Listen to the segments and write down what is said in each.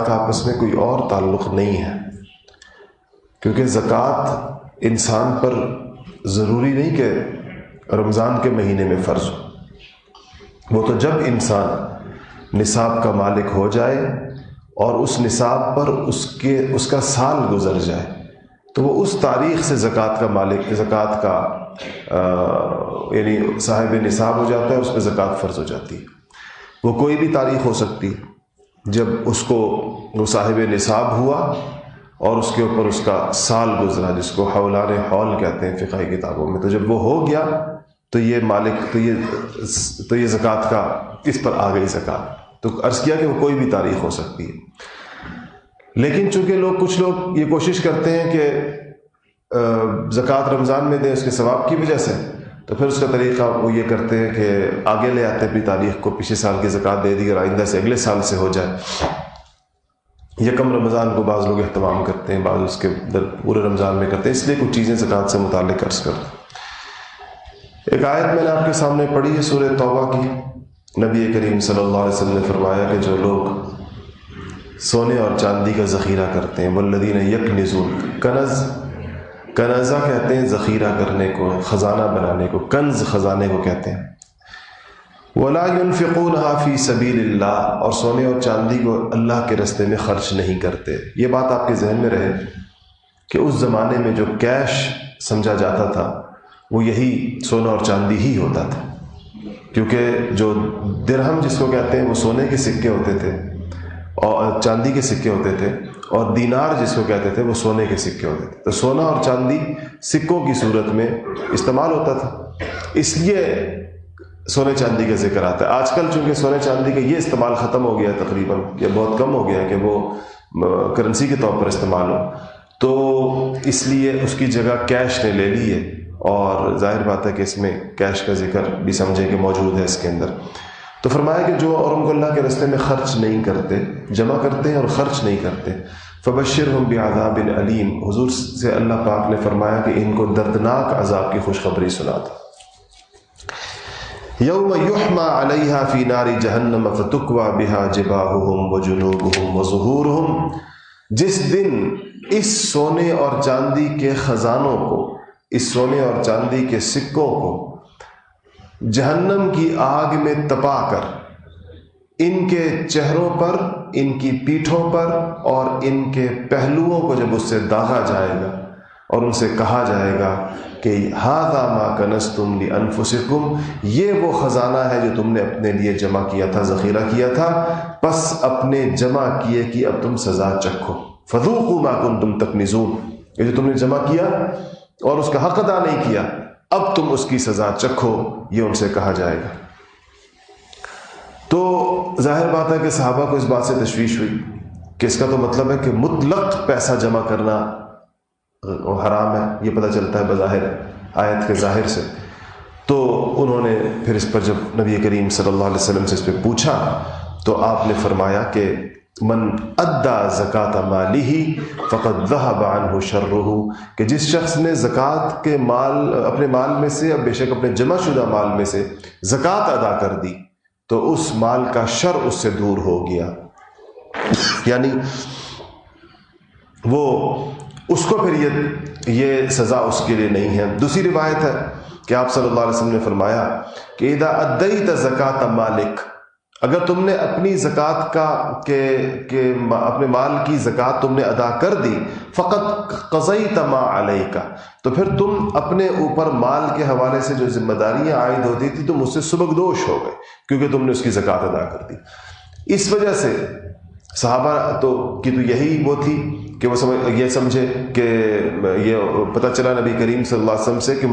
کا آپس میں کوئی اور تعلق نہیں ہے، کیونکہ زکوٰۃ انسان پر ضروری نہیں کہ رمضان کے مہینے میں فرض ہو، وہ تو جب انسان نصاب کا مالک ہو جائے اور اس نصاب پر اس کا سال گزر جائے تو وہ اس تاریخ سے زکوٰۃ کا مالک، زکوٰۃ کا یعنی صاحب نصاب ہو جاتا ہے، اس پہ زکوٰۃ فرض ہو جاتی ہے۔ وہ کوئی بھی تاریخ ہو سکتی، جب اس کو وہ صاحب نصاب ہوا اور اس کے اوپر اس کا سال گزرا، جس کو حولان حول کہتے ہیں فقہی کتابوں میں، تو جب وہ ہو گیا تو یہ مالک تو یہ زکوٰۃ کا اس پر آ گئی زکوٰۃ۔ تو عرض کیا کہ وہ کوئی بھی تاریخ ہو سکتی ہے، لیکن چونکہ کچھ لوگ یہ کوشش کرتے ہیں کہ زکوٰۃ رمضان میں دیں اس کے ثواب کی وجہ سے، تو پھر اس کا طریقہ وہ یہ کرتے ہیں کہ آگے لے آتے اپنی تاریخ کو، پچھلے سال کی زکوٰۃ دے دی اور آئندہ سے اگلے سال سے ہو جائے۔ یکم رمضان کو بعض لوگ اہتمام کرتے ہیں، بعض اس کے پورے رمضان میں کرتے ہیں، اس لیے کچھ چیزیں زکوٰۃ سے متعلق عرض کر دوں۔ ایک آیت میں نے آپ کے سامنے پڑھی ہے سورہ توبہ کی۔ نبی کریم صلی اللہ علیہ وسلم نے فرمایا کہ جو لوگ سونے اور چاندی کا ذخیرہ کرتے ہیں، والذین یکنزون، کنزہ کہتے ہیں ذخیرہ کرنے کو، خزانہ بنانے کو، کنز خزانے کو کہتے ہیں، ولا ينفقونها فی سبیل اللہ، اور سونے اور چاندی کو اللہ کے راستے میں خرچ نہیں کرتے۔ یہ بات آپ کے ذہن میں رہے کہ اس زمانے میں جو کیش سمجھا جاتا تھا وہ یہی سونا اور چاندی ہی ہوتا تھا، کیونکہ جو درہم جس کو کہتے ہیں وہ سونے کے سکے ہوتے تھے اور چاندی کے سکے ہوتے تھے، اور دینار جس کو کہتے تھے وہ سونے کے سکے ہوتے تھے۔ تو سونا اور چاندی سکوں کی صورت میں استعمال ہوتا تھا، اس لیے سونے چاندی کا ذکر آتا ہے۔ آج کل چونکہ سونے چاندی کا یہ استعمال ختم ہو گیا تقریباً، یا بہت کم ہو گیا ہے کہ وہ کرنسی کے طور پر استعمال ہو، تو اس لیے اس کی جگہ کیش نے لے لی ہے، اور ظاہر بات ہے کہ اس میں کیش کا ذکر بھی سمجھیں کہ موجود ہے اس کے اندر۔ تو فرمایا کہ جو اور ان کو اللہ کے راستے میں خرچ نہیں کرتے، جمع کرتے ہیں اور خرچ نہیں کرتے، فبشرہم بعذاب علیم، حضور سے اللہ پاک نے فرمایا کہ ان کو دردناک عذاب کی خوشخبری سنا دو۔ یوم یحمى علیہا فی نار جہنم فتکوی بہا جباہہم وجنوبہم وظہورہم، جس دن اس سونے اور چاندی کے خزانوں کو، اس سونے اور چاندی کے سکوں کو جہنم کی آگ میں تپا کر ان کے چہروں پر، ان کی پیٹھوں پر اور ان کے پہلوؤں کو جب اس سے داغا جائے گا اور ان سے کہا جائے گا کہ ھذا ما کنزتم لانفسکم، یہ وہ خزانہ ہے جو تم نے اپنے لیے جمع کیا تھا، ذخیرہ کیا تھا، پس اپنے جمع کیے کی اب تم سزا چکھو، فذوقوا ما کنتم تکنزون، یہ جو تم نے جمع کیا اور اس کا حق ادا نہیں کیا، اب تم اس کی سزا چکھو، یہ ان سے کہا جائے گا۔ تو ظاہر بات ہے کہ صحابہ کو اس بات سے تشویش ہوئی کہ اس کا تو مطلب ہے کہ مطلق پیسہ جمع کرنا حرام ہے، یہ پتہ چلتا ہے بظاہر آیت کے ظاہر سے۔ تو انہوں نے پھر اس پر جب نبی کریم صلی اللہ علیہ وسلم سے اس پہ پوچھا تو آپ نے فرمایا کہ من ادا زکوٰۃ مالہ فقد ذہب عنہ شرہ، کہ جس شخص نے زکوٰۃ کے مال، اپنے مال میں سے، اب بے شک اپنے جمع شدہ مال میں سے زکوٰۃ ادا کر دی تو اس مال کا شر اس سے دور ہو گیا، یعنی وہ اس کو پھر یہ سزا اس کے لیے نہیں ہے۔ دوسری روایت ہے کہ آپ صلی اللہ علیہ وسلم نے فرمایا کہ اذا ادیت زکوٰۃ مالک، اگر تم نے اپنی زکوٰۃ کا اپنے مال کی زکوٰۃ تم نے ادا کر دی، فقط قضیت ما علیک، تو پھر تم اپنے اوپر مال کے حوالے سے جو ذمہ داریاں عائد ہوتی تھی تم اس سے سبکدوش ہو گئے، کیونکہ تم نے اس کی زکوٰۃ ادا کر دی۔ اس وجہ سے صحابہ کی تو یہی وہ تھی کہ وہ یہ سمجھے کہ یہ پتہ چلا نبی کریم صلی اللہ علیہ وسلم سے کہ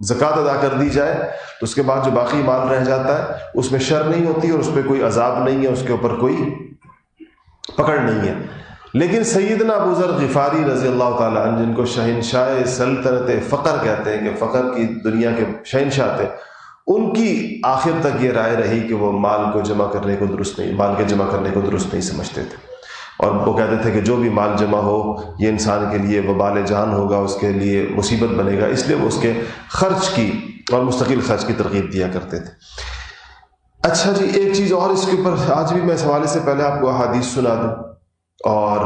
زکوٰۃ ادا کر دی جائے تو اس کے بعد جو باقی مال رہ جاتا ہے اس میں شر نہیں ہوتی اور اس پہ کوئی عذاب نہیں ہے، اس کے اوپر کوئی پکڑ نہیں ہے۔ لیکن سیدنا ابو ذر غفاری رضی اللہ تعالیٰ عنہ، جن کو شہنشاہ سلطنت فقر کہتے ہیں کہ فقر کی دنیا کے شہنشاہ تھے، ان کی آخر تک یہ رائے رہی کہ وہ مال کو جمع کرنے کو درست نہیں، مال کے جمع کرنے کو درست نہیں سمجھتے تھے، اور وہ کہتے تھے کہ جو بھی مال جمع ہو یہ انسان کے لیے وبال جان ہوگا، اس کے لیے مصیبت بنے گا، اس لیے وہ اس کے خرچ کی اور مستقل خرچ کی ترغیب دیا کرتے تھے۔ اچھا جی، ایک چیز اور اس کے اوپر آج بھی میں اس حوالے سے پہلے آپ کو حدیث سنا دوں، اور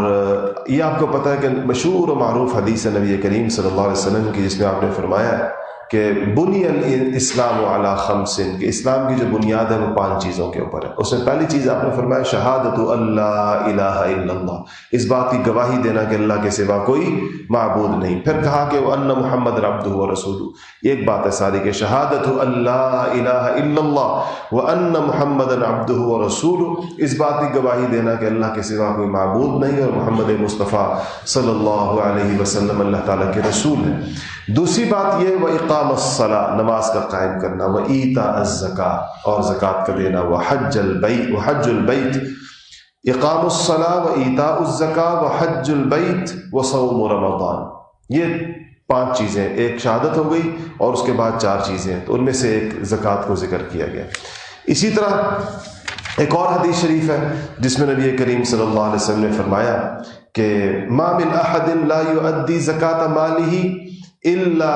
یہ آپ کو پتہ ہے کہ مشہور و معروف حدیث ہے نبی کریم صلی اللہ علیہ وسلم کی، جس میں آپ نے فرمایا کہ بنی الاسلام علی خمس، کہ اسلام کی جو بنیاد ہے وہ 5 چیزوں کے اوپر ہے۔ اس میں پہلی چیز آپ نے فرمایا شہادت اللہ الہ الا اللہ، اس بات کی گواہی دینا کہ اللہ کے سوا کوئی معبود نہیں۔ پھر کہا کہ وان محمد عبدہ ورسولہ، ایک بات ہے ساری کہ شہادت اللہ الہ الا اللہ وان محمد عبدہ ورسولہ، اس بات کی گواہی دینا کہ اللہ کے سوا کوئی معبود نہیں اور محمد مصطفیٰ صلی اللہ علیہ وسلم اللہ تعالیٰ کے رسول ہیں۔ دوسری بات یہ وَإِقَامَ الصَّلَاةِ، نماز کا قائم کرنا، وَإِيتَاءَ الزَّكَاةِ، اور زکوٰۃ کا دینا، وحج البیت، اقام الصلاة وإیتاء الزکاة وحج البیت وصوم رمضان، یہ 5 چیزیں، ایک شہادت ہو گئی اور اس کے بعد 4 چیزیں، تو ان میں سے ایک زکوٰۃ کو ذکر کیا گیا۔ اسی طرح ایک اور حدیث شریف ہے جس میں نبی کریم صلی اللہ علیہ وسلم نے فرمایا کہ ما من احد لا يؤدي زکاة ماله الا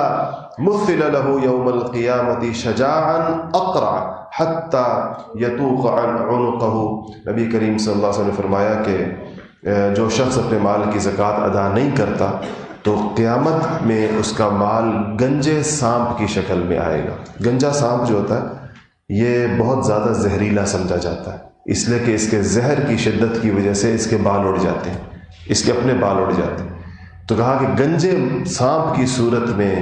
مثل له يوم القیامة شجاعا اقرع حتى يطوق عن عنقه، نبی کریم صلی اللہ علیہ وسلم نے فرمایا کہ جو شخص اپنے مال کی زکوٰۃ ادا نہیں کرتا تو قیامت میں اس کا مال گنجے سانپ کی شکل میں آئے گا۔ گنجا سانپ جو ہوتا ہے یہ بہت زیادہ زہریلا سمجھا جاتا ہے، اس لیے کہ اس کے زہر کی شدت کی وجہ سے اس کے بال اڑ جاتے ہیں، اس کے اپنے بال اڑ جاتے ہیں۔ تو کہا کہ گنجے سانپ کی صورت میں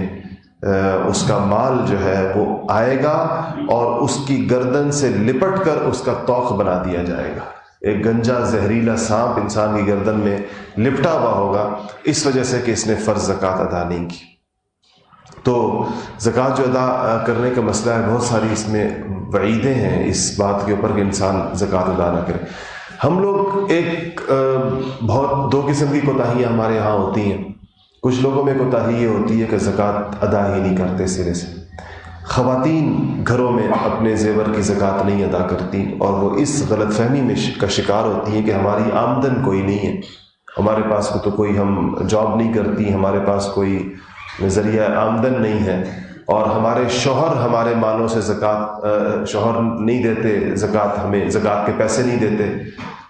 اس کا مال جو ہے وہ آئے گا اور اس کی گردن سے لپٹ کر اس کا طوق بنا دیا جائے گا۔ ایک گنجا زہریلا سانپ انسان کی گردن میں لپٹا ہوا ہوگا اس وجہ سے کہ اس نے فرض زکوٰۃ ادا نہیں کی۔ تو زکوٰۃ جو ادا کرنے کا مسئلہ ہے، بہت ساری اس میں وعیدیں ہیں اس بات کے اوپر کہ انسان زکوٰۃ ادا نہ کرے۔ ہم لوگ ایک بہت 2 قسم کی کوتاہیاں ہمارے ہاں ہوتی ہیں۔ کچھ لوگوں میں کوتاہی یہ ہوتی ہے کہ زکوٰۃ ادا ہی نہیں کرتے سرے سے۔ خواتین گھروں میں اپنے زیور کی زکوٰۃ نہیں ادا کرتی اور وہ اس غلط فہمی میں کا شکار ہوتی ہیں کہ ہماری آمدن کوئی نہیں ہے، ہمارے پاس تو کوئی ہم جاب نہیں کرتی، ہمارے پاس کوئی ذریعہ آمدن نہیں ہے، اور ہمارے شوہر ہمارے مالوں سے شوہر نہیں دیتے زکوٰۃ، ہمیں زکوٰۃ کے پیسے نہیں دیتے۔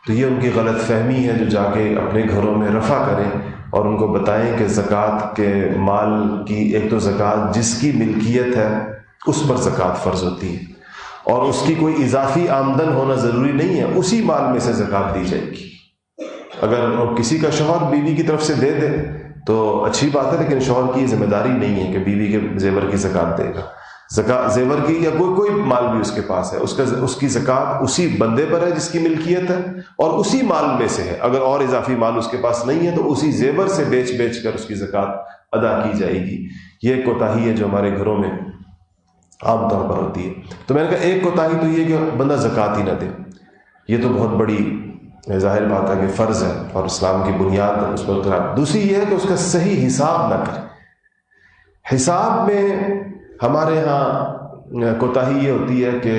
تو یہ ان کی غلط فہمی ہے، جو جا کے اپنے گھروں میں رفع کریں اور ان کو بتائیں کہ زکوٰۃ کے مال کی، ایک تو زکوٰۃ جس کی ملکیت ہے اس پر زکوٰۃ فرض ہوتی ہے، اور اس کی کوئی اضافی آمدن ہونا ضروری نہیں ہے، اسی مال میں سے زکوٰۃ دی جائے گی۔ اگر کسی کا شوہر بیوی کی طرف سے دے دے تو اچھی بات ہے، لیکن شوہر کی ذمہ داری نہیں ہے کہ بیوی کے زیور کی زکوٰۃ دے گا۔ زیور کی یا کوئی مال بھی اس کے پاس ہے، اس کی زکوٰۃ اسی بندے پر ہے جس کی ملکیت ہے، اور اسی مال میں سے ہے۔ اگر اور اضافی مال اس کے پاس نہیں ہے تو اسی زیور سے بیچ کر اس کی زکوٰۃ ادا کی جائے گی۔ یہ ایک کوتاہی ہے جو ہمارے گھروں میں عام طور پر ہوتی ہے۔ تو میں نے کہا ایک کوتاہی تو یہ کہ بندہ زکوٰۃ ہی نہ دے، یہ تو بہت بڑی ظاہر بات ہے کہ فرض ہے اور اسلام کی بنیاد اس پر اترا۔ دوسری یہ ہے کہ اس کا صحیح حساب نہ کرے۔ حساب میں ہمارے ہاں کوتاہی یہ ہوتی ہے کہ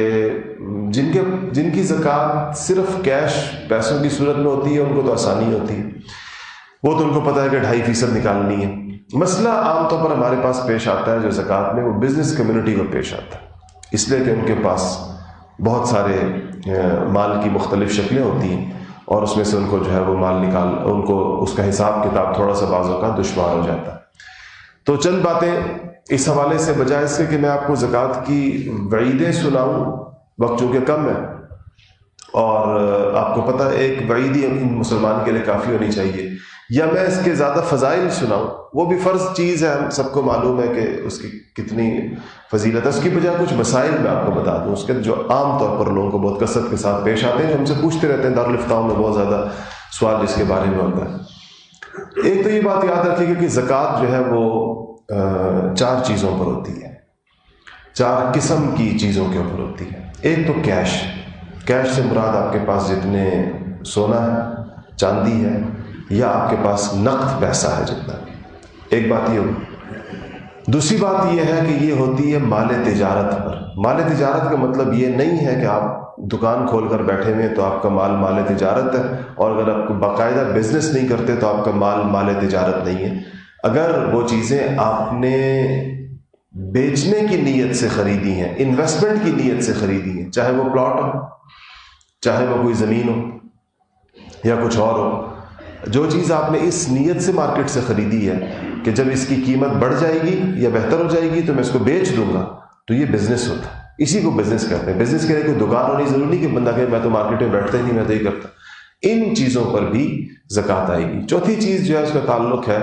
جن کی زکوٰۃ صرف کیش پیسوں کی صورت میں ہوتی ہے ان کو تو آسانی ہوتی ہے، وہ تو ان کو پتہ ہے کہ 2.5% نکالنی ہے۔ مسئلہ عام طور پر ہمارے پاس پیش آتا ہے جو زکوٰۃ میں، وہ بزنس کمیونٹی کو پیش آتا ہے، اس لیے کہ ان کے پاس بہت سارے مال کی مختلف شکلیں ہوتی ہیں اور اس میں سے ان کو جو ہے وہ مال ان کو اس کا حساب کتاب تھوڑا سا بعضوں کا دشوار ہو جاتا ہے۔ تو چند باتیں اس حوالے سے، بجائے اس کے کہ میں آپ کو زکوٰۃ کی وعیدیں سناؤں، وقت چونکہ کم ہے اور آپ کو پتہ ہے ایک وعید ہی مسلمان کے لیے کافی ہونی چاہیے، یا میں اس کے زیادہ فضائل سناؤں، وہ بھی فرض چیز ہے، ہم سب کو معلوم ہے کہ اس کی کتنی فضیلت ہے، اس کی بجائے کچھ مسائل میں آپ کو بتا دوں اس کے جو عام طور پر لوگوں کو بہت کثرت کے ساتھ پیش آتے ہیں، جو ہم سے پوچھتے رہتے ہیں، دارالفتاؤں میں بہت زیادہ سوال اس کے بارے میں ہوتا ہے۔ ایک تو یہ بات یاد رکھیے گا کہ زکوٰۃ جو ہے وہ 4 چیزوں پر ہوتی ہے، 4 قسم کی چیزوں کے اوپر ہوتی ہے۔ ایک تو کیش سے مراد آپ کے پاس جتنے سونا ہے، چاندی ہے، یا آپ کے پاس نقد پیسہ ہے جتنا بھی، ایک بات یہ ہوگی۔ دوسری بات یہ ہے کہ یہ ہوتی ہے مال تجارت پر۔ مال تجارت کا مطلب یہ نہیں ہے کہ آپ دکان کھول کر بیٹھے ہوئے تو آپ کا مال تجارت ہے، اور اگر آپ باقاعدہ بزنس نہیں کرتے تو آپ کا مال تجارت نہیں ہے۔ اگر وہ چیزیں آپ نے بیچنے کی نیت سے خریدی ہیں، انویسٹمنٹ کی نیت سے خریدی ہیں، چاہے وہ پلاٹ ہو، چاہے وہ کوئی زمین ہو یا کچھ اور ہو، جو چیز آپ نے اس نیت سے مارکیٹ سے خریدی ہے کہ جب اس کی قیمت بڑھ جائے گی یا بہتر ہو جائے گی تو میں اس کو بیچ دوں گا، تو یہ بزنس ہوتا ہے، اسی کو بزنس کہتے ہیں۔ بزنس کے لیے کوئی دکان ہونی ضروری نہیں کہ بندہ کہے میں تو مارکیٹ میں بیٹھتا ہی نہیں، میں تو یہ کرتا۔ ان چیزوں پر بھی زکوٰۃ آئے گی۔ چوتھی چیز جو ہے اس کا تعلق ہے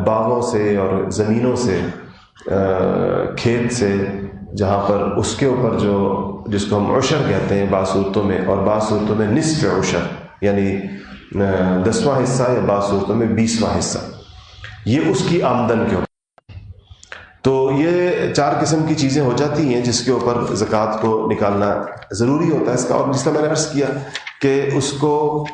باغوں سے اور زمینوں سے، کھیت سے، جہاں پر اس کے اوپر جو جس کو ہم عشر کہتے ہیں بعض صورتوں میں، اور بعض صورتوں میں نصف عشر یعنی 10واں حصہ، یا بعض صورتوں میں 20واں حصہ، یہ اس کی آمدن کے اوپر۔ تو یہ 4 قسم کی چیزیں ہو جاتی ہیں جس کے اوپر زکوٰۃ کو نکالنا ضروری ہوتا ہے اس کا۔ اور جس کا میں نے عرض کیا کہ اس کو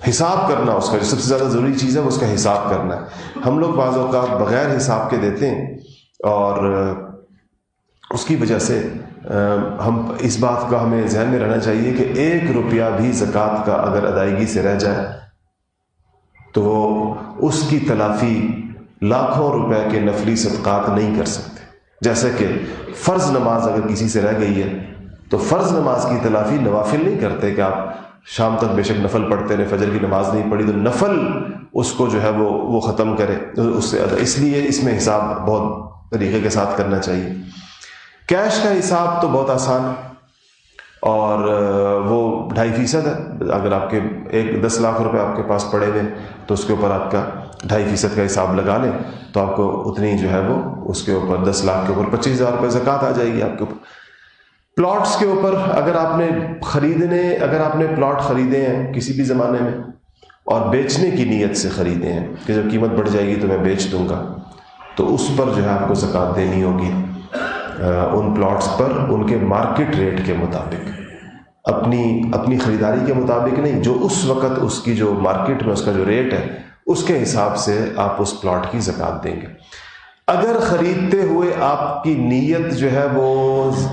حساب کرنا، اس کا جو سب سے زیادہ ضروری چیز ہے وہ اس کا حساب کرنا ہے۔ ہم لوگ بعض اوقات بغیر حساب کے دیتے ہیں، اور اس کی وجہ سے ہم اس بات کا ہمیں ذہن میں رہنا چاہیے کہ 1 روپیہ بھی زکوٰۃ کا اگر ادائیگی سے رہ جائے تو وہ اس کی تلافی لاکھوں روپے کے نفلی صدقات نہیں کر سکتے۔ جیسے کہ فرض نماز اگر کسی سے رہ گئی ہے تو فرض نماز کی تلافی نوافل نہیں کرتے کہ آپ شام تک بے شک نفل پڑھتے رہے، فجر کی نماز نہیں پڑھی تو نفل اس کو جو ہے وہ ختم کرے اس سے۔ اس لیے اس میں حساب بہت طریقے کے ساتھ کرنا چاہیے۔ کیش کا حساب تو بہت آسان ہے، اور وہ 2.5% ہے۔ اگر آپ کے 10 لاکھ روپے آپ کے پاس پڑے ہوئے تو اس کے اوپر آپ کا 2.5% کا حساب لگا لیں تو آپ کو اتنی جو ہے وہ اس کے اوپر 10 لاکھ کے اوپر 25,000 روپے زکوٰۃ آ جائے گی آپ کے اوپر۔ پلاٹس کے اوپر اگر آپ نے پلاٹ خریدے ہیں کسی بھی زمانے میں اور بیچنے کی نیت سے خریدے ہیں کہ جب قیمت بڑھ جائے گی تو میں بیچ دوں گا، تو اس پر جو ہے آپ کو زکوٰۃ دینی ہوگی۔ ان پلاٹس پر ان کے مارکیٹ ریٹ کے مطابق، اپنی خریداری کے مطابق نہیں، جو اس وقت اس کی جو مارکیٹ میں اس کا جو ریٹ ہے اس کے حساب سے آپ اس پلاٹ کی زکوٰۃ دیں گے۔ اگر خریدتے ہوئے آپ کی نیت جو ہے وہ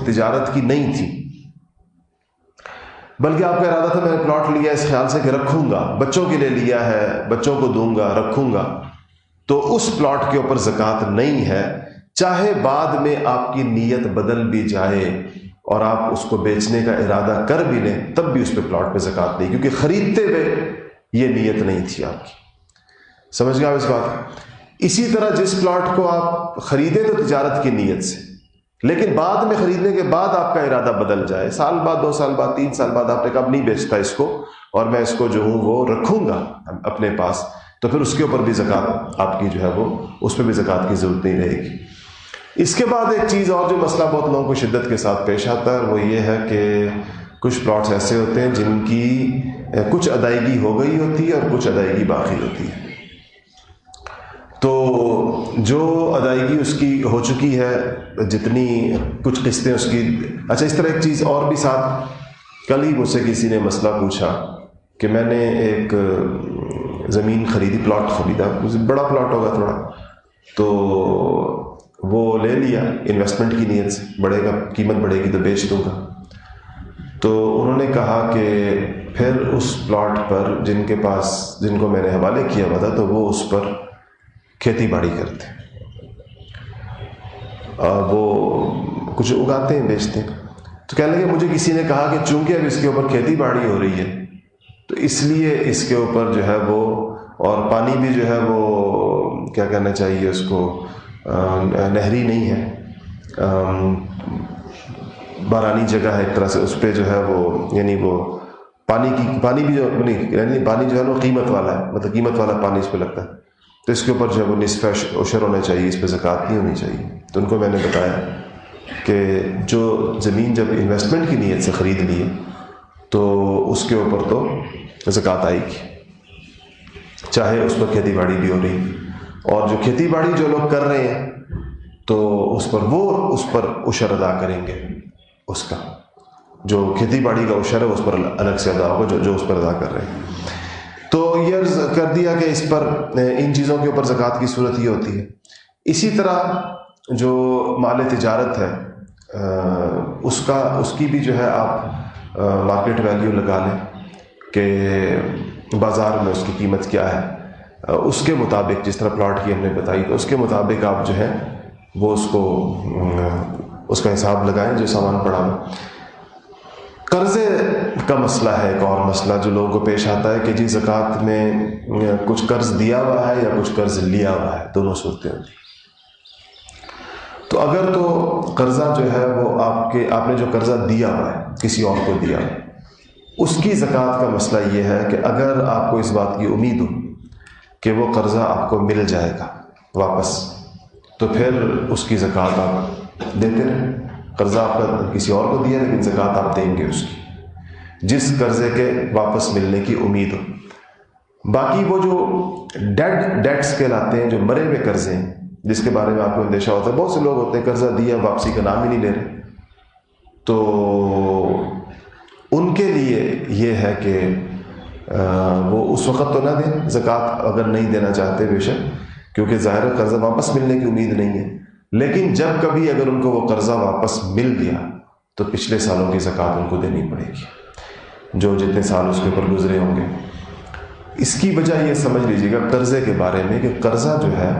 تجارت کی نہیں تھی، بلکہ آپ کا ارادہ تھا میں نے پلاٹ لیا اس خیال سے کہ رکھوں گا، بچوں کے لیے لیا ہے، بچوں کو دوں گا، رکھوں گا، تو اس پلاٹ کے اوپر زکوٰۃ نہیں ہے، چاہے بعد میں آپ کی نیت بدل بھی جائے اور آپ اس کو بیچنے کا ارادہ کر بھی لیں تب بھی اس پہ پلاٹ پہ زکوٰۃ نہیں، کیونکہ خریدتے ہوئے یہ نیت نہیں تھی آپ کی۔ سمجھ گئے آپ اس بات؟ اسی طرح جس پلاٹ کو آپ خریدیں تو تجارت کی نیت سے، لیکن بعد میں خریدنے کے بعد آپ کا ارادہ بدل جائے، سال بعد، 2 سال بعد، 3 سال بعد آپ نے کہا اب نہیں بیچتا اس کو اور میں اس کو جو ہوں وہ رکھوں گا اپنے پاس، تو پھر اس کے اوپر بھی زکوٰۃ آپ کی جو ہے وہ اس پہ بھی زکوٰۃ کی ضرورت نہیں رہے گی۔ اس کے بعد ایک چیز اور جو مسئلہ بہت لوگوں کو شدت کے ساتھ پیش آتا ہے وہ یہ ہے کہ کچھ پلاٹس ایسے ہوتے ہیں جن کی کچھ ادائیگی ہو گئی ہوتی ہے اور کچھ ادائیگی باقی ہوتی ہے، تو جو ادائیگی اس کی ہو چکی ہے، جتنی کچھ قسطیں اس کی، اچھا اس طرح ایک چیز اور بھی ساتھ، کل ہی مجھ سے کسی نے مسئلہ پوچھا کہ میں نے ایک زمین خریدی، پلاٹ خریدا، بڑا پلاٹ ہوگا تھوڑا، تو وہ لے لیا انویسٹمنٹ کی نیت سے، بڑھے گا، قیمت بڑھے گی تو بیچ دوں گا۔ تو انہوں نے کہا کہ پھر اس پلاٹ پر جن کو میں نے حوالے کیا ہوا تھا تو وہ اس پر کھیتی باڑی کرتے ہیں، وہ کچھ اگاتے ہیں بیچتے ہیں۔ تو کہنے لگے مجھے کسی نے کہا کہ چونکہ اب اس کے اوپر کھیتی باڑی ہو رہی ہے تو اس لیے اس کے اوپر جو ہے وہ، اور پانی بھی جو ہے وہ کیا کہنا چاہیے اس کو، نہری نہیں ہے، بارانی جگہ ہے ایک طرح سے، اس پہ جو ہے وہ یعنی وہ پانی بھی جو نہیں، یعنی پانی جو ہے وہ قیمت والا ہے، مطلب قیمت والا پانی اس پہ لگتا ہے، تو اس کے اوپر جو ہے وہ نصف عشر ہونا چاہیے، اس پہ زکوٰۃ نہیں ہونی چاہیے۔ تو ان کو میں نے بتایا کہ جو زمین جب انویسٹمنٹ کی نیت سے خرید لی ہے تو اس کے اوپر تو زکوٰۃ آئے گی، چاہے اس پر کھیتی باڑی بھی ہو رہی، اور جو کھیتی باڑی جو لوگ کر رہے ہیں تو اس پر عشر ادا کریں گے، اس کا جو کھیتی باڑی کا عشر ہے اس پر الگ سے ادا ہوگا جو اس پر ادا کر رہے ہیں۔ تو یہ عرض کر دیا کہ اس پر ان چیزوں کے اوپر زکوٰۃ کی صورت یہ ہوتی ہے۔ اسی طرح جو مال تجارت ہے اس کی بھی جو ہے آپ مارکیٹ ویلیو لگا لیں کہ بازار میں اس کی قیمت کیا ہے، اس کے مطابق جس طرح پلاٹ کی ہم نے بتائی تو اس کے مطابق آپ جو ہے وہ اس کا حساب لگائیں جو سامان پڑا ہوا۔ قرضے کا مسئلہ ہے ایک اور مسئلہ جو لوگوں کو پیش آتا ہے کہ جی زکوٰۃ میں کچھ قرض دیا ہوا ہے یا کچھ قرض لیا ہوا ہے، دونوں صورتیں ہوتی ہیں۔ تو اگر تو قرضہ جو ہے وہ آپ نے جو قرضہ دیا ہوا ہے کسی اور کو دیا ہے، اس کی زکوٰۃ کا مسئلہ یہ ہے کہ اگر آپ کو اس بات کی امید ہو کہ وہ قرضہ آپ کو مل جائے گا واپس، تو پھر اس کی زکوٰۃ آپ دیتے رہیں۔ قرضہ آپ کا کسی اور کو دیا لیکن زکوٰۃ آپ دیں گے اس کی، جس قرضے کے واپس ملنے کی امید ہو۔ باقی وہ جو ڈیٹس کہلاتے ہیں، جو مرے ہوئے قرضے ہیں جس کے بارے میں آپ کو اندیشہ ہوتا ہے، بہت سے لوگ ہوتے ہیں قرضہ دیا واپسی کا نام ہی نہیں لے رہے، تو ان کے لیے یہ ہے کہ وہ اس وقت تو نہ دیں زکوٰۃ اگر نہیں دینا چاہتے بے شک، کیونکہ ظاہر قرضہ واپس ملنے کی امید نہیں ہے، لیکن جب کبھی اگر ان کو وہ قرضہ واپس مل گیا تو پچھلے سالوں کی زکوٰۃ ان کو دینی پڑے گی، جو جتنے سال اس کے اوپر گزرے ہوں گے۔ اس کی وجہ یہ سمجھ لیجیے گا قرضے کے بارے میں کہ قرضہ جو ہے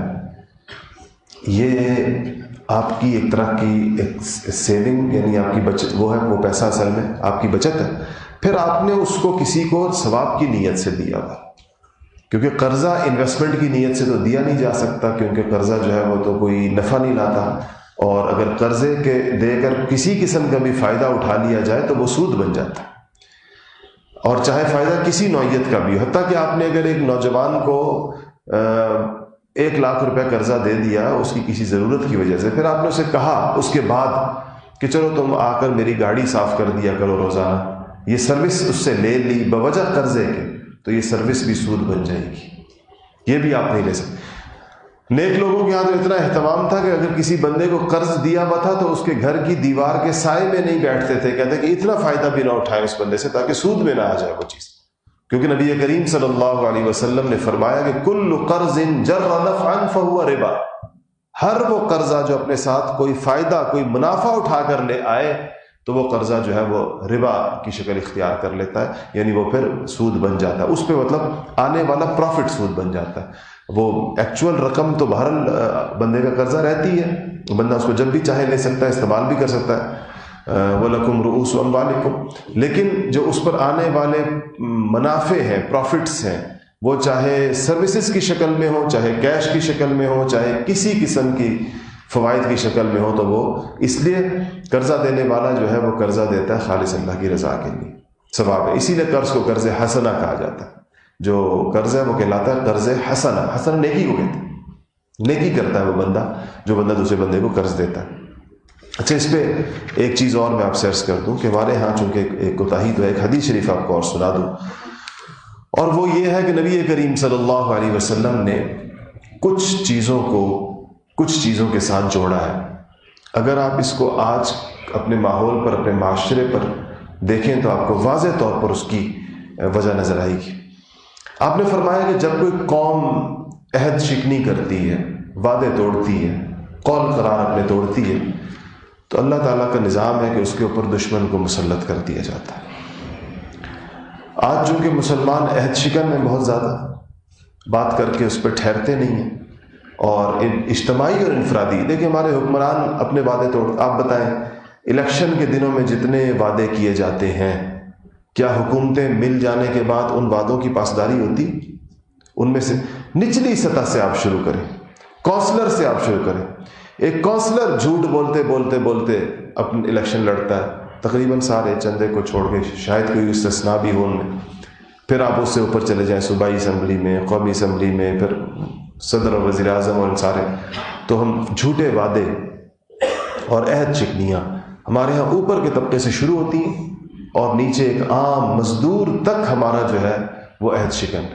یہ آپ کی ایک طرح کی ایک سیونگ، یعنی آپ کی بچت، وہ ہے، وہ پیسہ اصل میں آپ کی بچت ہے، پھر آپ نے اس کو کسی کو ثواب کی نیت سے دیا ہوا، کیونکہ قرضہ انویسٹمنٹ کی نیت سے تو دیا نہیں جا سکتا، کیونکہ قرضہ جو ہے وہ تو کوئی نفع نہیں لاتا، اور اگر قرضے کے دے کر کسی قسم کا بھی فائدہ اٹھا لیا جائے تو وہ سود بن جاتا ہے، اور چاہے فائدہ کسی نوعیت کا بھی ہو۔ حتیٰ کہ آپ نے اگر ایک نوجوان کو 1,00,000 روپے قرضہ دے دیا اس کی کسی ضرورت کی وجہ سے، پھر آپ نے اسے کہا اس کے بعد کہ چلو تم آ کر میری گاڑی صاف کر دیا کرو روزانہ، یہ سروس اس سے لے لی بوجہ قرضے کے، تو یہ سروس بھی سود بن جائے گی، یہ بھی آپ نہیں لے سکتے۔ نیک لوگوں کے یہاں تو اتنا اہتمام تھا کہ اگر کسی بندے کو قرض دیا ہوا تھا تو اس کے گھر کی دیوار کے سائے میں نہیں بیٹھتے تھے، کہتے کہ اتنا فائدہ بھی نہ اٹھائیں اس بندے سے تاکہ سود میں نہ آ جائے وہ چیز، کیونکہ نبی کریم صلی اللہ علیہ وسلم نے فرمایا کہ کل قرض جر نفعا فہو ربا، ہر وہ قرضہ جو اپنے ساتھ کوئی فائدہ، کوئی منافع اٹھا کر لے آئے تو وہ قرضہ جو ہے وہ ربا کی شکل اختیار کر لیتا ہے، یعنی وہ پھر سود بن جاتا ہے، اس پہ مطلب آنے والا پروفٹ سود بن جاتا ہے۔ وہ ایکچول رقم تو بہرحال بندے کا قرضہ رہتی ہے، بندہ اس کو جب بھی چاہے لے سکتا ہے، استعمال بھی کر سکتا ہے، وَلَكُمْ رُؤُوسُ أَمْوَالِكُمْ، لیکن جو اس پر آنے والے منافع ہیں، پروفٹس ہیں، وہ چاہے سروسز کی شکل میں ہو، چاہے کیش کی شکل میں ہو، چاہے کسی قسم کی فوائد کی شکل میں ہو، تو وہ اس لیے قرضہ دینے والا جو ہے وہ قرضہ دیتا ہے خالص اللہ کی رضا کے لیے، ثواب ہے۔ اسی لیے قرض کو قرض حسنہ کہا جاتا ہے، جو قرض ہے وہ کہلاتا ہے قرض حسنہ، حسنہ نیکی کو کہتے ہیں، نیکی کرتا ہے وہ بندہ جو بندہ دوسرے بندے کو قرض دیتا ہے۔ اچھا، اس پہ ایک چیز اور میں آپ سے عرض کر دوں کہ ہمارے ہاں چونکہ ایک کوتاہی تو ہے، ایک حدیث شریف آپ کو اور سنا دوں، اور وہ یہ ہے کہ نبی کریم صلی اللہ علیہ وسلم نے کچھ چیزوں کے ساتھ جوڑا ہے۔ اگر آپ اس کو آج اپنے ماحول پر، اپنے معاشرے پر دیکھیں تو آپ کو واضح طور پر اس کی وجہ نظر آئے گی۔ آپ نے فرمایا کہ جب کوئی قوم عہد شکنی کرتی ہے، وعدے توڑتی ہے، قول قرار اپنے توڑتی ہے، تو اللہ تعالیٰ کا نظام ہے کہ اس کے اوپر دشمن کو مسلط کر دیا جاتا ہے۔ آج چونکہ مسلمان عہد شکن میں بہت زیادہ بات کر کے اس پہ ٹھہرتے نہیں ہیں، اور اجتماعی اور انفرادی، دیکھیں ہمارے حکمران اپنے وعدے توڑ، آپ بتائیں الیکشن کے دنوں میں جتنے وعدے کیے جاتے ہیں، کیا حکومتیں مل جانے کے بعد ان وعدوں کی پاسداری ہوتی؟ ان میں سے نچلی سطح سے آپ شروع کریں، کونسلر سے آپ شروع کریں۔ ایک کونسلر جھوٹ بولتے اپنے الیکشن لڑتا ہے، تقریباً سارے چندے کو چھوڑ کے، شاید کوئی استثناء بھی ہو ان میں، پھر آپ اس سے اوپر چلے جائیں صوبائی اسمبلی میں، قومی اسمبلی میں، پھر صدر اور وزیر اعظم اور سارے، تو ہم جھوٹے وعدے اور عہد شکنیاں ہمارے ہاں اوپر کے طبقے سے شروع ہوتی ہیں، اور نیچے ایک عام مزدور تک ہمارا جو ہے وہ عہد شکن،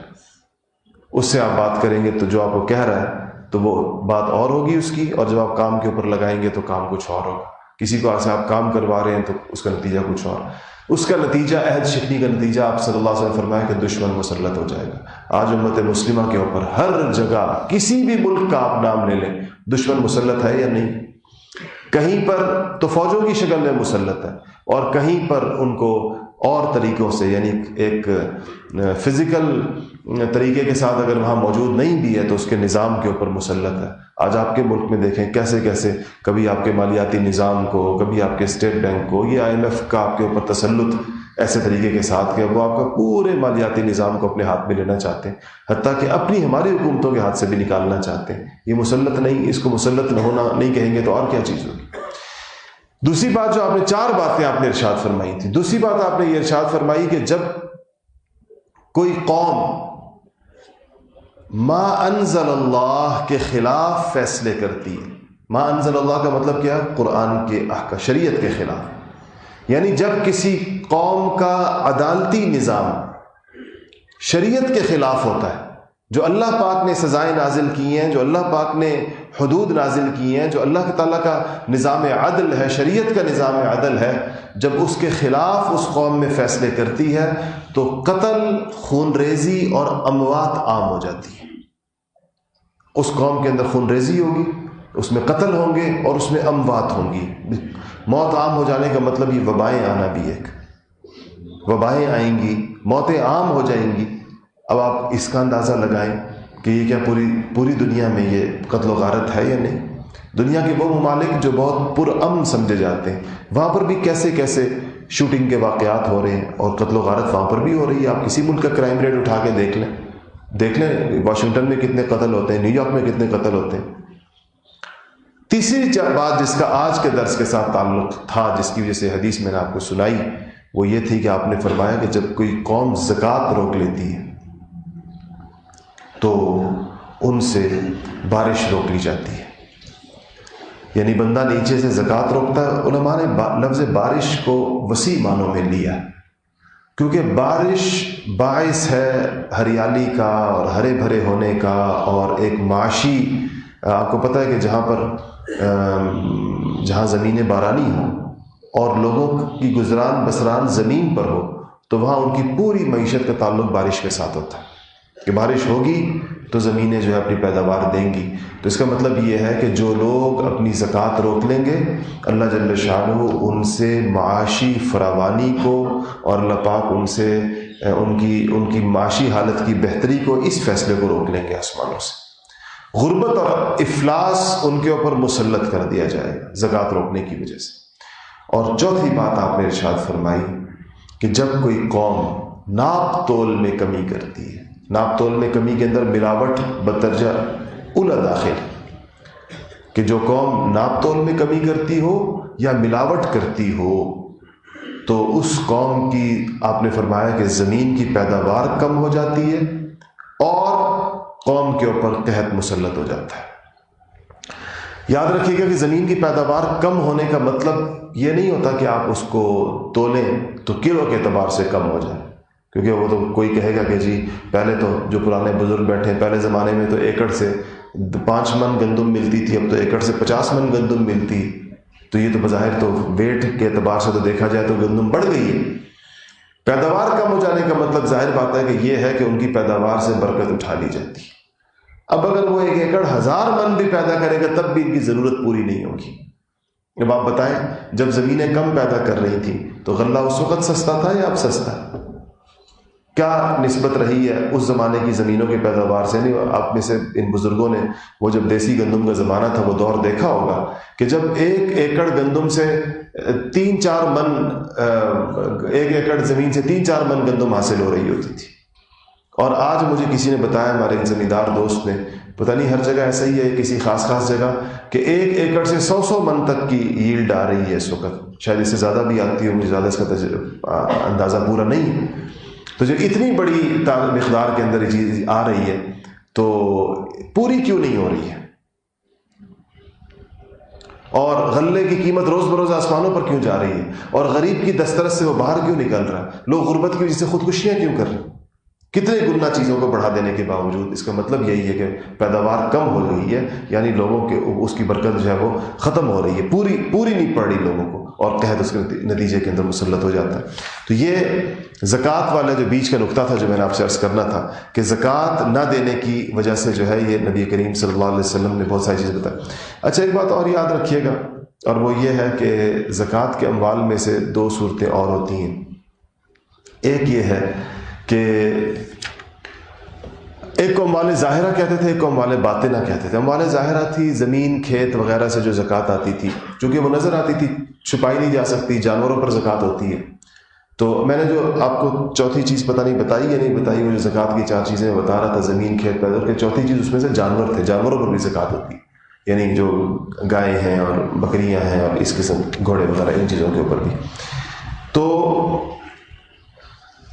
اس سے آپ بات کریں گے تو جو آپ کو کہہ رہا ہے تو وہ بات اور ہوگی اس کی، اور جب آپ کام کے اوپر لگائیں گے تو کام کچھ اور ہوگا۔ کسی کو ایسے آپ کام کروا رہے ہیں تو اس کا نتیجہ کچھ اور، اس کا نتیجہ عہد شکنی کا نتیجہ آپ صلی اللہ علیہ وسلم فرمایا کہ دشمن مسلط ہو جائے گا۔ آج امت مسلمہ کے اوپر ہر جگہ، کسی بھی ملک کا آپ نام لے لیں، دشمن مسلط ہے یا نہیں؟ کہیں پر تو فوجوں کی شکل میں مسلط ہے، اور کہیں پر ان کو اور طریقوں سے، یعنی ایک فزیکل طریقے کے ساتھ اگر وہاں موجود نہیں بھی ہے تو اس کے نظام کے اوپر مسلط ہے۔ آج آپ کے ملک میں دیکھیں کیسے کیسے کبھی آپ کے مالیاتی نظام کو، کبھی آپ کے اسٹیٹ بینک کو، یہ IMF کا آپ کے اوپر تسلط ایسے طریقے کے ساتھ کہ وہ آپ کا پورے مالیاتی نظام کو اپنے ہاتھ میں لینا چاہتے ہیں، حتیٰ کہ اپنی ہماری حکومتوں کے ہاتھ سے بھی نکالنا چاہتے ہیں۔ یہ مسلط نہیں، اس کو مسلط نہ ہونا نہیں کہیں گے تو اور کیا چیز ہوگی۔ دوسری بات جو آپ نے 4 باتیں آپ نے ارشاد فرمائی تھی، دوسری بات آپ نے یہ ارشاد فرمائی کہ جب کوئی قوم ما انزل اللہ کے خلاف فیصلے کرتی ہے، ما انزل اللہ کا مطلب کیا؟ قرآن کے احکام، شریعت کے خلاف، یعنی جب کسی قوم کا عدالتی نظام شریعت کے خلاف ہوتا ہے، جو اللہ پاک نے سزائیں نازل کی ہیں، جو اللہ پاک نے حدود نازل کی ہیں، جو اللہ تعالیٰ کا نظام عدل ہے، شریعت کا نظام عدل ہے، جب اس کے خلاف اس قوم میں فیصلے کرتی ہے تو قتل، خون ریزی اور اموات عام ہو جاتی ہے۔ اس قوم کے اندر خون ریزی ہوگی، اس میں قتل ہوں گے اور اس میں اموات ہوں گی۔ موت عام ہو جانے کا مطلب یہ وبائیں آنا بھی ایک، وبائیں آئیں گی، موتیں عام ہو جائیں گی۔ اب آپ اس کا اندازہ لگائیں کہ یہ کیا پوری دنیا میں یہ قتل و غارت ہے یا نہیں؟ دنیا کے وہ ممالک جو بہت پرامن سمجھے جاتے ہیں وہاں پر بھی کیسے کیسے شوٹنگ کے واقعات ہو رہے ہیں اور قتل و غارت وہاں پر بھی ہو رہی ہے۔ آپ کسی ملک کا کرائم ریٹ اٹھا کے دیکھ لیں واشنگٹن میں کتنے قتل ہوتے ہیں، نیو یارک میں کتنے قتل ہوتے ہیں۔ تیسری بات جس کا آج کے درس کے ساتھ تعلق تھا، جس کی وجہ سے حدیث میں نے آپ کو سنائی، وہ یہ تھی کہ آپ نے فرمایا کہ جب کوئی قوم زکوٰۃ روک لیتی ہے تو ان سے بارش روک لی جاتی ہے، یعنی بندہ نیچے سے زکوٰۃ روکتا ہے۔ علماء نے لفظ بارش کو وسیع معنوں میں لیا کیونکہ بارش باعث ہے ہریالی کا اور ہرے بھرے ہونے کا، اور ایک معاشی، آپ کو پتہ ہے کہ جہاں زمینیں بارانی ہوں اور لوگوں کی گزران بسران زمین پر ہو تو وہاں ان کی پوری معیشت کا تعلق بارش کے ساتھ ہوتا ہے کہ بارش ہوگی تو زمینیں جو ہے اپنی پیداوار دیں گی۔ تو اس کا مطلب یہ ہے کہ جو لوگ اپنی زکوٰۃ روک لیں گے اللہ جل شانہ ان سے معاشی فراوانی کو، اور اللہ پاک ان سے ان کی معاشی حالت کی بہتری کو، اس فیصلے کو روک لیں گے آسمانوں سے۔ غربت اور افلاس ان کے اوپر مسلط کر دیا جائے گا زکوٰۃ روکنے کی وجہ سے۔ اور چوتھی بات آپ نے ارشاد فرمائی کہ جب کوئی قوم ناپ تول میں کمی کرتی ہے، ناپ تول میں کمی کے اندر ملاوٹ بدرجہ اولا داخل، کہ جو قوم ناپ تول میں کمی کرتی ہو یا ملاوٹ کرتی ہو تو اس قوم کی، آپ نے فرمایا کہ زمین کی پیداوار کم ہو جاتی ہے اور قوم کے اوپر قحط مسلط ہو جاتا ہے۔ یاد رکھیے گا کہ زمین کی پیداوار کم ہونے کا مطلب یہ نہیں ہوتا کہ آپ اس کو تولیں تو کلو کے اعتبار سے کم ہو جائے، کیونکہ وہ تو کوئی کہے گا کہ جی پہلے تو جو پرانے بزرگ بیٹھے ہیں، پہلے زمانے میں تو ایکڑ سے 5 من گندم ملتی تھی، اب تو ایکڑ سے 50 من گندم ملتی، تو یہ تو بظاہر تو ویٹ کے اعتبار سے تو دیکھا جائے تو گندم بڑھ گئی ہے۔ پیداوار کم ہو جانے کا مطلب ظاہر بات ہے کہ یہ ہے کہ ان کی پیداوار سے برکت اٹھا لی جاتی ہے۔ اب اگر وہ 1 ایکڑ 1000 من بھی پیدا کرے گا تب بھی ان کی ضرورت پوری نہیں ہوگی۔ اب آپ بتائیں جب زمینیں کم پیدا کر رہی تھیں تو غلہ اس وقت سستا تھا یا اب سستا ہے؟ کیا نسبت رہی ہے اس زمانے کی زمینوں کی پیداوار سے؟ نہیں، آپ میں سے ان بزرگوں نے وہ جب دیسی گندم کا زمانہ تھا وہ دور دیکھا ہوگا کہ جب 1 ایکڑ گندم سے 3-4 من 1 ایکڑ زمین سے 3-4 من گندم حاصل ہو رہی ہوتی تھی۔ اور آج مجھے کسی نے بتایا، ہمارے ایک زمیندار دوست نے، پتہ نہیں ہر جگہ ایسا ہی ہے کسی خاص جگہ، کہ 1 ایکڑ سے 100 من تک کی ییلڈ آ رہی ہے اس وقت، شاید اس سے زیادہ بھی آتی ہو، مجھے زیادہ اس کا اندازہ پورا نہیں ہے۔ تو جو اتنی بڑی مقدار کے اندر یہ چیز آ رہی ہے تو پوری کیوں نہیں ہو رہی ہے؟ اور غلے کی قیمت روز بروز آسمانوں پر کیوں جا رہی ہے؟ اور غریب کی دسترس سے وہ باہر کیوں نکل رہا ہے؟ لوگ غربت کی وجہ سے خودکشیاں کیوں کر رہے ہیں؟ کتنے گنا چیزوں کو بڑھا دینے کے باوجود۔ اس کا مطلب یہی ہے کہ پیداوار کم ہو گئی ہے، یعنی لوگوں کے اس کی برکت جو ہے وہ ختم ہو رہی ہے، پوری نہیں پڑ رہی لوگوں کو، اور قحط اس کے نتیجے کے اندر مسلط ہو جاتا ہے۔ تو یہ زکوٰۃ والا جو بیچ کا نقطہ تھا جو میں نے آپ سے عرض کرنا تھا کہ زکوٰۃ نہ دینے کی وجہ سے جو ہے یہ نبی کریم صلی اللہ علیہ وسلم نے بہت ساری چیزیں بتائی۔ اچھا ایک بات اور یاد رکھیے گا، اور وہ یہ ہے کہ زکوٰۃ کے اموال میں سے 2 صورتیں اور ہوتی ہیں۔ ایک یہ ہے کہ ایک کو اموال ظاہرہ کہتے تھے، ایک کو اموال باطنہ کہتے تھے۔ اموال ظاہرہ تھی زمین کھیت وغیرہ سے جو زکوٰۃ آتی تھی، چونکہ وہ نظر آتی تھی، چھپائی نہیں جا سکتی، جانوروں پر زکوٰۃ ہوتی ہے۔ تو میں نے جو آپ کو چوتھی چیز پتہ نہیں بتائی یا نہیں بتائی، وہ جو زکوٰۃ کی 4 چیزیں میں بتا رہا تھا، زمین کھیت پیداوار کے، چوتھی چیز اس میں سے جانور تھے، جانوروں پر بھی زکوٰۃ ہوتی ہے، یعنی جو گائے ہیں اور بکریاں ہیں اور اس قسم گھوڑے وغیرہ، ان چیزوں کے اوپر بھی۔ تو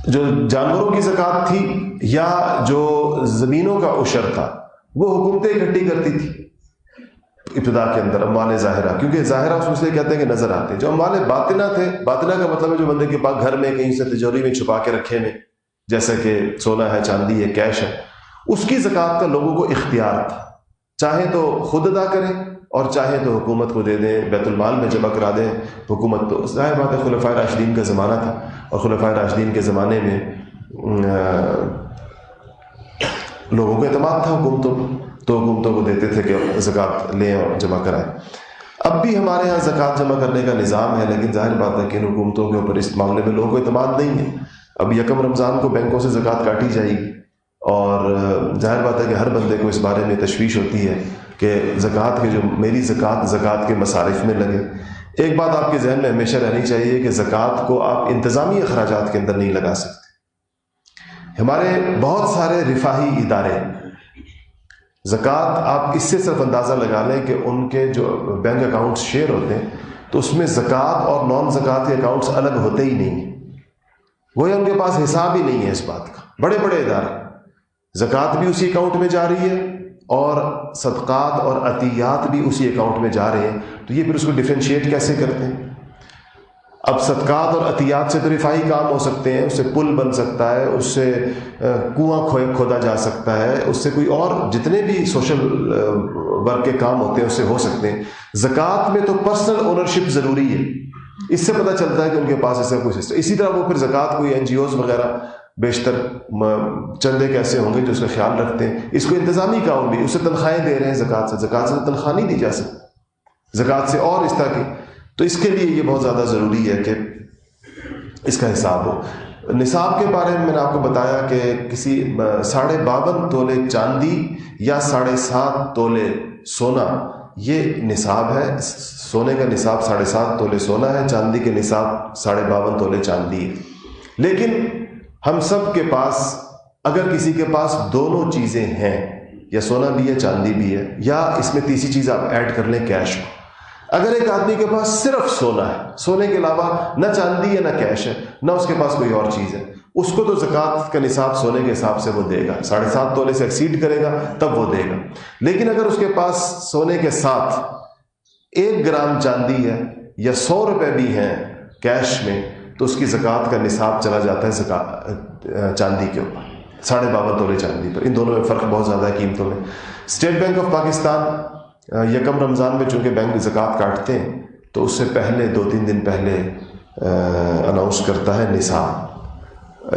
جو جانوروں کی زکوٰۃ تھی یا جو زمینوں کا عشر تھا، وہ حکومتیں اکٹھی کرتی تھی ابتدا کے اندر، اموال ظاہرہ، کیونکہ ظاہرہ اس لیے کہتے ہیں کہ نظر آتے ہیں۔ جو اموال باطنہ تھے، باطنہ کا مطلب ہے جو بندے کے پاس گھر میں کہیں سے تجوری میں چھپا کے رکھے میں، جیسے کہ سونا ہے، چاندی ہے، کیش ہے، اس کی زکوٰۃ کا لوگوں کو اختیار تھا، چاہے تو خود ادا کریں اور چاہے تو حکومت کو دے دیں، بیت المال میں جمع کرا دیں حکومت۔ تو ظاہر بات ہے خلفائے راشدین کا زمانہ تھا، اور خلفائے راشدین کے زمانے میں لوگوں کو اعتماد تھا حکومتوں کو، تو حکومتوں کو دیتے تھے کہ زکوٰۃ لیں اور جمع کرائیں۔ اب بھی ہمارے ہاں زکوٰۃ جمع کرنے کا نظام ہے، لیکن ظاہر بات ہے کہ ان حکومتوں کے اوپر اس معاملے میں لوگوں کو اعتماد نہیں ہے۔ اب یکم رمضان کو بینکوں سے زکوٰۃ کاٹی جائے گی، اور ظاہر بات ہے کہ ہر بندے کو اس بارے میں تشویش ہوتی ہے کہ زکوٰۃ کے جو میری زکوٰۃ کے مصارف میں لگے۔ ایک بات آپ کے ذہن میں ہمیشہ رہنی چاہیے کہ زکوٰۃ کو آپ انتظامی اخراجات کے اندر نہیں لگا سکتے۔ ہمارے بہت سارے رفاہی ادارے، زکوٰۃ آپ اس سے صرف اندازہ لگا لیں کہ ان کے جو بینک اکاؤنٹس شیئر ہوتے ہیں تو اس میں زکوٰۃ اور نان زکوٰۃ کے اکاؤنٹس الگ ہوتے ہی نہیں ہیں، گویا ان کے پاس حساب ہی نہیں ہے اس بات کا۔ بڑے بڑے ادارے، زکوٰۃ بھی اسی اکاؤنٹ میں جا رہی ہے اور صدقات اور عطیات بھی اسی اکاؤنٹ میں جا رہے ہیں، تو یہ پھر اس کو ڈیفرینشیٹ کیسے کرتے ہیں؟ اب صدقات اور عطیات سے تو رفاہی کام ہو سکتے ہیں، اس سے پل بن سکتا ہے، اس سے کنواں کھودا جا سکتا ہے، اس سے کوئی اور جتنے بھی سوشل ورک کے کام ہوتے ہیں اس سے ہو سکتے ہیں۔ زکوٰۃ میں تو پرسنل اونرشپ ضروری ہے، اس سے پتہ چلتا ہے کہ ان کے پاس ایسا کوئی سسٹم۔ اسی طرح وہ پھر زکوٰۃ کوئی NGOs وغیرہ بیشتر چندے کیسے ہوں گے جو اس کا خیال رکھتے ہیں، اس کو انتظامی کام بھی، اس سے تنخواہیں دے رہے ہیں زکوٰۃ سے تنخواہ نہیں دی جا سکتی زکوٰۃ سے، اور اس طرح کی۔ تو اس کے لیے یہ بہت زیادہ ضروری ہے کہ اس کا حساب ہو۔ نصاب کے بارے میں نے آپ کو بتایا کہ کسی 52.5 تولے چاندی یا 7.5 تولے سونا، یہ نصاب ہے۔ سونے کا نصاب 7.5 تولے سونا ہے، چاندی کے نصاب 52.5 تولے چاندی ہے۔ لیکن ہم سب کے پاس، اگر کسی کے پاس دونوں چیزیں ہیں، یا سونا بھی ہے چاندی بھی ہے، یا اس میں تیسری چیز آپ ایڈ کر لیں کیش کو، اگر ایک آدمی کے پاس صرف سونا ہے، سونے کے علاوہ نہ چاندی ہے نہ کیش ہے، نہ اس کے پاس کوئی اور چیز ہے، اس کو تو زکوٰۃ کا نصاب سونے کے حساب سے وہ دے گا، 7.5 تولے سے ایکسیڈ کرے گا تب وہ دے گا۔ لیکن اگر اس کے پاس سونے کے ساتھ 1 گرام چاندی ہے یا 100 روپے بھی ہیں کیش میں، تو اس کی زکوٰۃ کا نصاب چلا جاتا ہے چاندی کے اوپر، 52.5 تولے چاندی پر۔ ان دونوں میں فرق بہت زیادہ ہے قیمتوں میں۔ اسٹیٹ بینک آف پاکستان یکم رمضان میں چونکہ بینک زکوٰۃ کاٹتے ہیں تو اس سے پہلے 2-3 دن پہلے اناؤنس کرتا ہے نصاب۔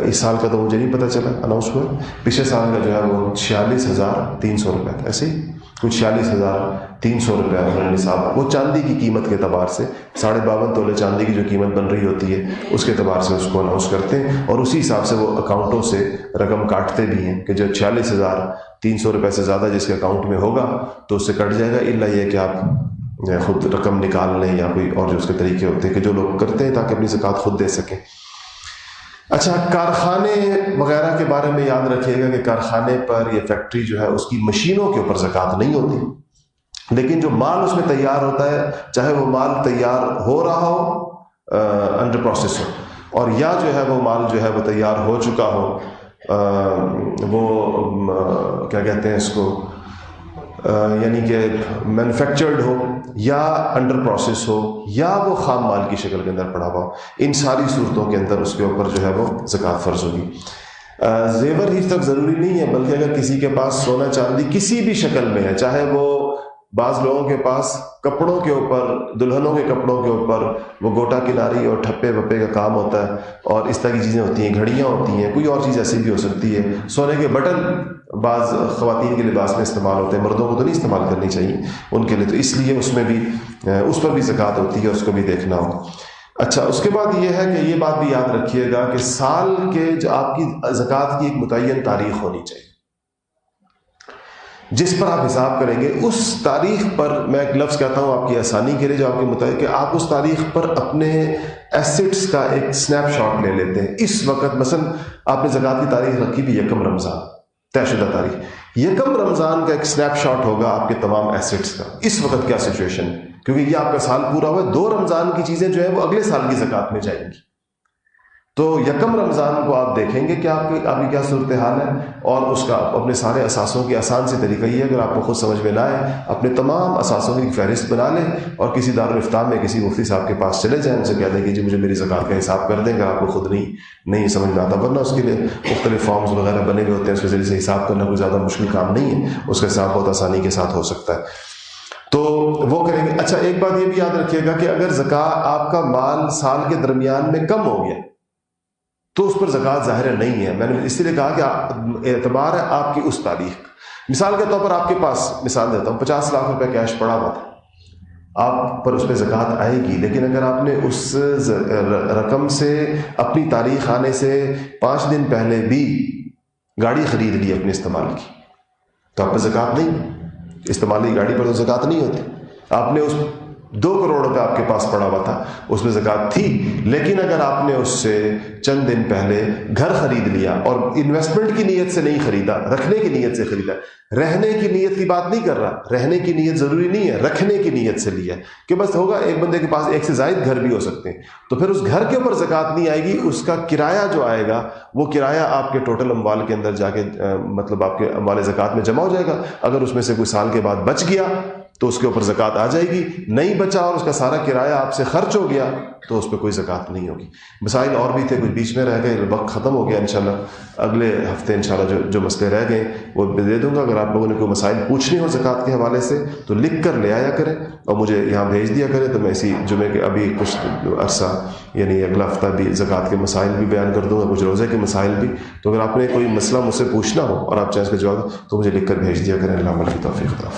اس سال کا تو مجھے نہیں پتہ چلا اناؤنس ہوا، پچھلے سال کا جو ہے وہ 46,300 روپے تھا، ایسے ہی کچھ 46,300 روپے انہوں نے نصاب، وہ چاندی کی قیمت کے اعتبار سے 52.5 تولے چاندی کی جو قیمت بن رہی ہوتی ہے اس کے اعتبار سے اس کو اناؤنس کرتے ہیں، اور اسی حساب سے وہ اکاؤنٹوں سے رقم کاٹتے بھی ہیں کہ جو 46,300 روپے سے زیادہ جس کے اکاؤنٹ میں ہوگا تو اس سے کٹ جائے گا، الا یہ کہ آپ خود رقم نکال لیں یا کوئی اور جو اس کے طریقے ہوتے ہیں کہ جو لوگ کرتے ہیں تاکہ اپنی زکوٰۃ خود دے سکیں۔ اچھا، کارخانے وغیرہ کے بارے میں یاد رکھیے گا کہ کارخانے پر یا فیکٹری جو ہے اس کی مشینوں کے اوپر زکوٰۃ نہیں ہوتی، لیکن جو مال اس میں تیار ہوتا ہے، چاہے وہ مال تیار ہو رہا ہو، انڈر پروسیس ہو، اور یا جو ہے وہ مال جو ہے وہ تیار ہو چکا ہو، وہ کیا کہتے ہیں اس کو، یعنی کہ مینوفیکچرڈ ہو یا انڈر پروسیس ہو یا وہ خام مال کی شکل کے اندر پڑا ہوا، ان ساری صورتوں کے اندر اس کے اوپر جو ہے وہ زکوٰۃ فرض ہوگی۔ زیور ہی تک ضروری نہیں ہے، بلکہ اگر کسی کے پاس سونا چاندی کسی بھی شکل میں ہے، چاہے وہ بعض لوگوں کے پاس کپڑوں کے اوپر، دلہنوں کے کپڑوں کے اوپر وہ گوٹا کناری اور ٹھپے وپے کا کام ہوتا ہے اور اس طرح کی چیزیں ہوتی ہیں، گھڑیاں ہوتی ہیں، کوئی اور چیز ایسی بھی ہو سکتی ہے، سونے کے بٹن بعض خواتین کے لباس میں استعمال ہوتے ہیں، مردوں کو تو نہیں استعمال کرنی چاہیے ان کے لیے، تو اس لیے اس میں بھی اس پر بھی زکوٰۃ ہوتی ہے، اس کو بھی دیکھنا ہو۔ اچھا، اس کے بعد یہ ہے کہ یہ بات بھی یاد رکھیے گا کہ سال کے جو آپ کی زکوٰۃ کی ایک متعین تاریخ ہونی چاہیے جس پر آپ حساب کریں گے. اس تاریخ پر میں ایک لفظ کہتا ہوں آپ کی آسانی کے لیے جو آپ کے مطابق کہ آپ اس تاریخ پر اپنے ایسٹس کا ایک سنیپ شاٹ لے لیتے ہیں. اس وقت مثلا آپ نے زکوٰۃ کی تاریخ رکھی بھی 1 رمضان، طے شدہ تاریخ. 1 رمضان کا ایک سنیپ شاٹ ہوگا آپ کے تمام ایسٹس کا. اس وقت کیا سچویشن ہے، کیونکہ یہ آپ کا سال پورا ہوا ہے. 2 رمضان کی چیزیں جو ہیں وہ اگلے سال کی زکوٰۃ میں جائیں گی. تو 1 رمضان کو آپ دیکھیں گے کہ آپ کی کیا صورتحال ہے، اور اس کا اپنے سارے اثاثوں کی آسان سے طریقہ یہ ہے، اگر آپ کو خود سمجھ میں نہ آئے اپنے تمام اثاثوں کی فہرست بنا لیں اور کسی دارالفتاء میں کسی مفتی صاحب کے پاس چلے جائیں، ان سے کہہ دیں کہ جی مجھے میری زکوٰۃ کا حساب کر دیں. اگر آپ کو خود نہیں سمجھ میں آتا، ورنہ اس کے لیے مختلف فارمز وغیرہ بنے ہوئے ہوتے ہیں، اس کے ذریعے سے حساب کرنا کوئی زیادہ مشکل کام نہیں ہے، اس کا حساب بہت آسانی کے ساتھ ہو سکتا ہے. تو وہ کریں گے. اچھا، ایک بات یہ بھی یاد رکھیے گا کہ اگر زکوٰۃ آپ کا مال سال کے درمیان میں کم ہو گیا تو اس پر زکوٰۃ ظاہر نہیں ہے. میں نے اس لیے کہا کہ اعتبار ہے آپ کی اس تاریخ. مثال کے طور پر آپ کے پاس، مثال دیتا ہوں، 50 لاکھ روپے کیش پڑا ہوا تھا، آپ پر اس پہ زکوٰۃ آئے گی. لیکن اگر آپ نے اس رقم سے اپنی تاریخ آنے سے 5 دن پہلے بھی گاڑی خرید لی اپنے استعمال کی تو آپ پر زکوٰۃ نہیں. استعمالی گاڑی پر تو زکوٰۃ نہیں ہوتی. آپ نے اس 2 کروڑ روپے آپ کے پاس پڑا ہوا تھا، اس میں زکوٰۃ تھی. لیکن اگر آپ نے اس سے چند دن پہلے گھر خرید لیا اور انویسٹمنٹ کی نیت سے نہیں خریدا، رکھنے کی نیت سے خریدا، رہنے کی نیت کی بات نہیں کر رہا، رہنے کی نیت ضروری نہیں ہے، رکھنے کی نیت سے لیا کہ بس ہوگا. ایک بندے کے پاس 1 سے زائد گھر بھی ہو سکتے ہیں، تو پھر اس گھر کے اوپر زکوٰۃ نہیں آئے گی. اس کا کرایہ جو آئے گا وہ کرایہ آپ کے ٹوٹل اموال کے اندر جا کے مطلب آپ کے اموال زکوٰۃ میں جمع ہو جائے گا. اگر اس میں سے کوئی سال کے بعد بچ گیا تو اس کے اوپر زکوٰۃ آ جائے گی. نہیں بچا اور اس کا سارا کرایہ آپ سے خرچ ہو گیا تو اس پہ کوئی زکوٰۃ نہیں ہوگی. مسائل اور بھی تھے، کچھ بیچ میں رہ گئے، وقت ختم ہو گیا. انشاءاللہ اگلے ہفتے انشاءاللہ جو مسئلے رہ گئے وہ دے دوں گا. اگر آپ لوگوں نے کوئی مسائل پوچھنے ہو زکوٰۃ کے حوالے سے تو لکھ کر لے آیا کریں اور مجھے یہاں بھیج دیا کریں، تو میں اسی جمعے کے ابھی کچھ عرصہ یعنی اگلا ہفتہ بھی زکوٰۃ کے مسائل بھی بیان کر دوں گا، کچھ روزے کے مسائل بھی. تو اگر آپ نے کوئی مسئلہ مجھ سے پوچھنا ہو اور آپ چاہیں اس کا جواب تو مجھے لکھ کر بھیج دیا کریں. اللہ عمل کی توفیق عطا فرمائے.